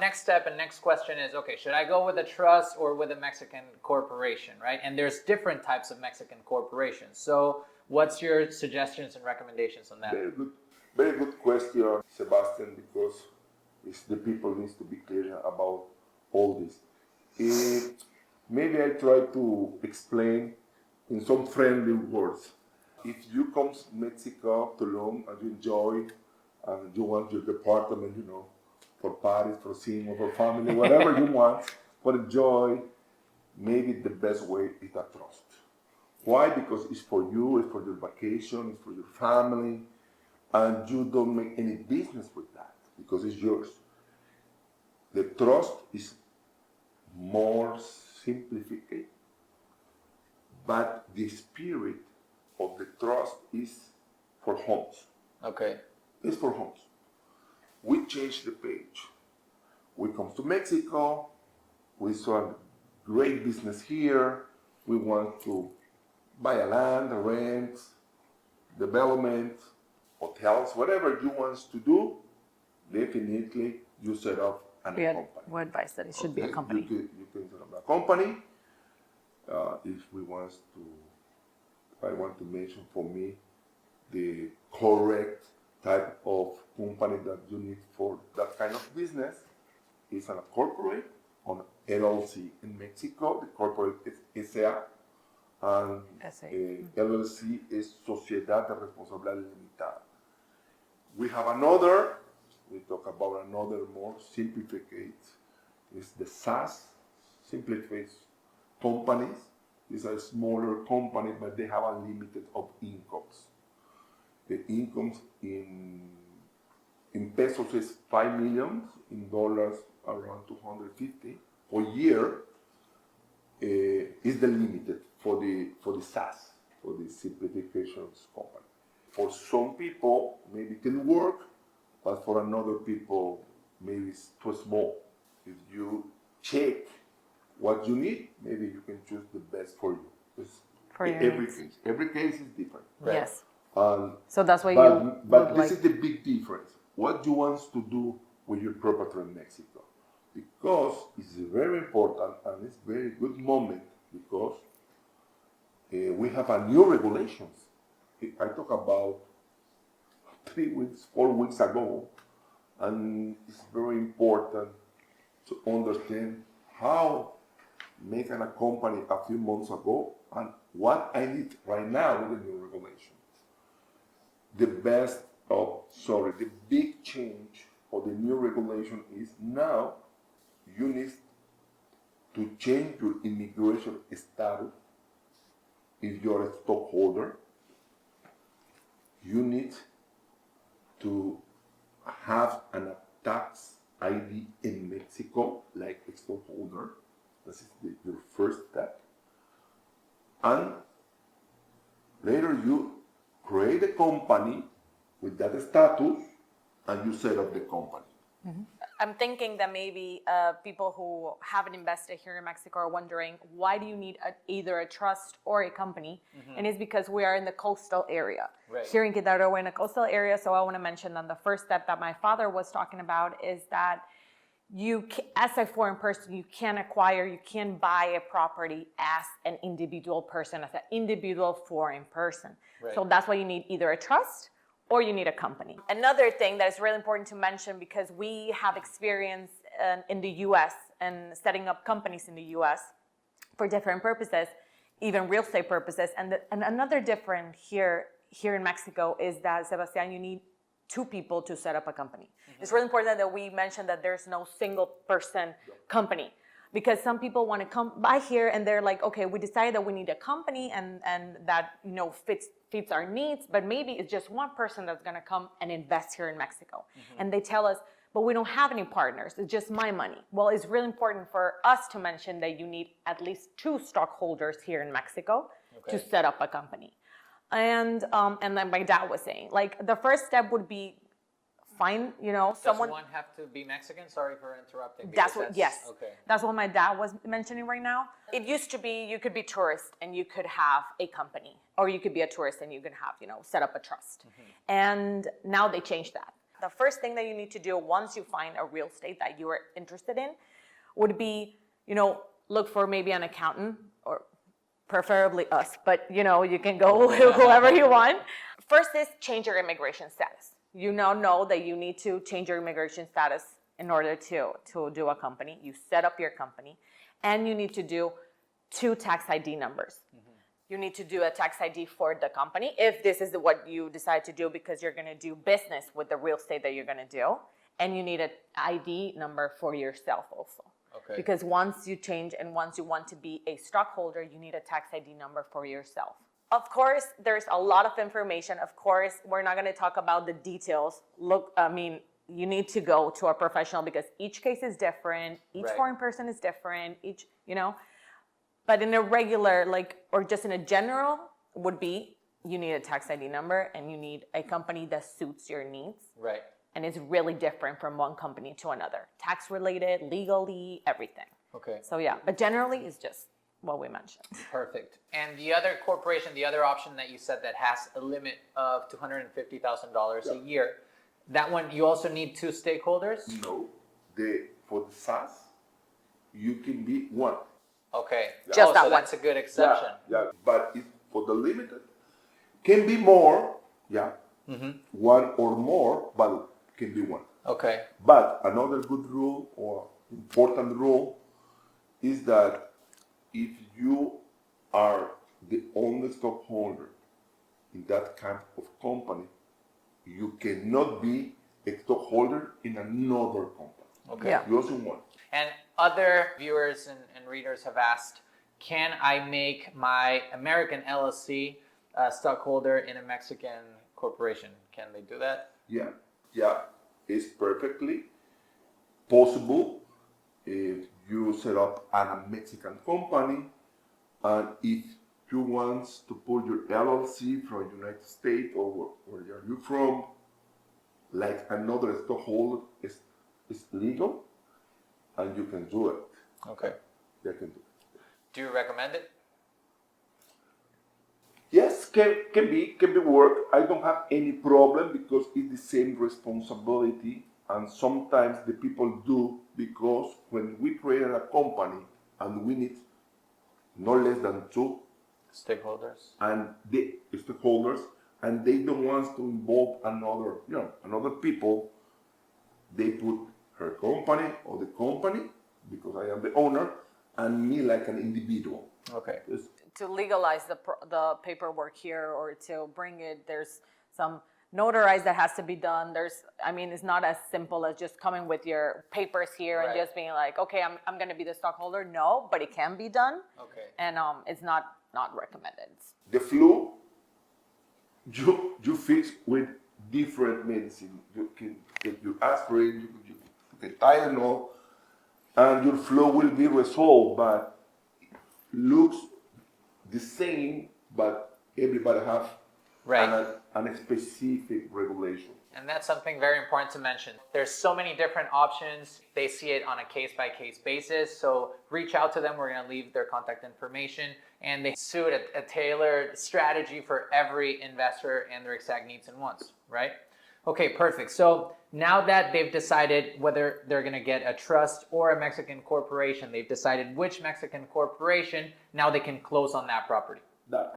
Next step and next question is, okay, should I go with a trust or with a Mexican corporation, right? And there's different types of Mexican corporations. So what's your suggestions and recommendations on that? Very good question, Sebastian, because it's the people needs to be clear about all this. Maybe I try to explain in some friendly words. If you come to Mexico, Tulum, and you enjoy, and you want your department, for parties, for cinema, for family, whatever you want, for enjoy, maybe the best way is a trust. Why? Because it's for you, it's for your vacation, it's for your family, and you don't make any business with that because it's yours. The trust is more simplified, but the spirit of the trust is for homes. Okay. It's for homes. We changed the page. We come to Mexico, we saw a great business here, we want to buy a land, rent, development, hotels, whatever you want to do, definitely you set up a company. We advise that it should be a company. You can set up a company. If I want to mention for me the correct type of company that you need for that kind of business is a corporate on LLC in Mexico. The corporate is SA, and LLC is Sociedad de Responsabilidad Limitada. We have we talk about another more simplified, is the SAS, simplified companies. These are smaller companies, but they have a limited of incomes. The incomes in pesos is 5 million, in dollars around 250 per year. Is the limited for the SAS, for the simplifications company. For some people, maybe it can work, but for another people, maybe it's too small. If you check what you need, maybe you can choose the best for you. Every case is different. Right? Yes. So that's why But this is the big difference. What you want to do with your property in Mexico, because it's very important and it's very good moment because we have a new regulations. I talk about 4 weeks ago, and it's very important to understand how making a company a few months ago and what I need right now with the new regulation. The big change of the new regulation is now you need to change your immigration status. If you're a stockholder, you need to have a tax ID in Mexico, like a stockholder. This is your first step. And later you create a company with that status and you set up the company. Mm-hmm. I'm thinking that maybe people who haven't invested here in Mexico are wondering, why do you need either a trust or a company? Mm-hmm. And it's because we are in the coastal area. Right. Here in Querétaro, we're in a coastal area, so I want to mention that the first step that my father was talking about is that as a foreign person, you can buy a property as an individual person, as an individual foreign person. Right. So that's why you need either a trust or you need a company. Another thing that is really important to mention, because we have experience in the US and setting up companies in the US for different purposes, even real estate purposes. And another difference here in Mexico is that, Sebastian, you need 2 people to set up a company. Mm-hmm. It's really important that we mention that there's no single person company, because some people want to come by here and they're like, okay, we decided that we need a company and that fits our needs, but maybe it's just one person that's going to come and invest here in Mexico. Mm-hmm. And they tell us, but we don't have any partners, it's just my money. Well, it's really important for us to mention that you need at least 2 stockholders here in Mexico to set up a company. And then my dad was saying, like, the first step would be find, someone. Does one have to be Mexican? Sorry for interrupting. Yes. Okay. That's what my dad was mentioning right now. It used to be you could be tourist and you could have a company, or you could be a tourist and you can have, set up a trust. Mm-hmm. And now they changed that. the first thing that you need to do once you find a real estate that you are interested in would be, look for maybe an accountant, or preferably us, but you can go whoever you want. First is change your immigration status. You now know that you need to change your immigration status in order to do a company. You set up your company, and you need to do 2 tax ID numbers. You need to do a tax ID for the company if this is what you decide to do, because you're going to do business with the real estate that you're going to do. And you need an ID number for yourself also. Okay. Because once you change and once you want to be a stockholder, you need a tax ID number for yourself. Of course, there's a lot of information. Of course, we're not going to talk about the details. You need to go to a professional because each case is different. Each foreign person is different. But in a regular, or just in a general, would be you need a tax ID number and you need a company that suits your needs. Right. And it's really different from one company to another. Tax related, legally, everything. Okay. So yeah, but generally it's just what we mentioned. Perfect. And the other corporation, the other option that you said that has a limit of $250,000 a year, that one you also need 2 stakeholders? No, for the SAS, you can be one. Okay. Just that so one. That's a good exception. Yeah. But for the limited, can be more, one or more, but can be one. Okay. But another good rule or important rule is that if you are the only stockholder in that kind of company, you cannot be a stockholder in another company. Okay. Yeah. You also want. And other viewers and readers have asked, can I make my American LLC a stockholder in a Mexican corporation? Can they do that? Yeah, it's perfectly possible if you set up a Mexican company, and if you want to put your LLC from United States or where are you from, like another stockholder, is legal, and you can do it. Okay. You can do it. Do you recommend it? Yes, can be work. I don't have any problem because it's the same responsibility, and sometimes the people do, because when we create a company and we need no less than 2 Stakeholders. and the stakeholders, and they don't want to involve another people, they put her company or the company, because I am the owner, and me like an individual. Okay. To legalize the paperwork here, or to bring it, there's some notarized that has to be done. It's not as simple as just coming with your papers here and just being like, okay, I'm going to be the stockholder. No, but it can be done. Okay. And it's not recommended. The flu, you fix with different medicine. You can take your aspirin, you take Tylenol, and your flu will be resolved, but looks the same, but everybody have a specific regulation. And that's something very important to mention. There's so many different options. They see it on a case-by-case basis. So reach out to them. We're going to leave their contact information. And they suit a tailored strategy for every investor and their exact needs and wants, right? Okay, perfect. So now that they've decided whether they're going to get a trust or a Mexican corporation, they've decided which Mexican corporation, now they can close on that property. That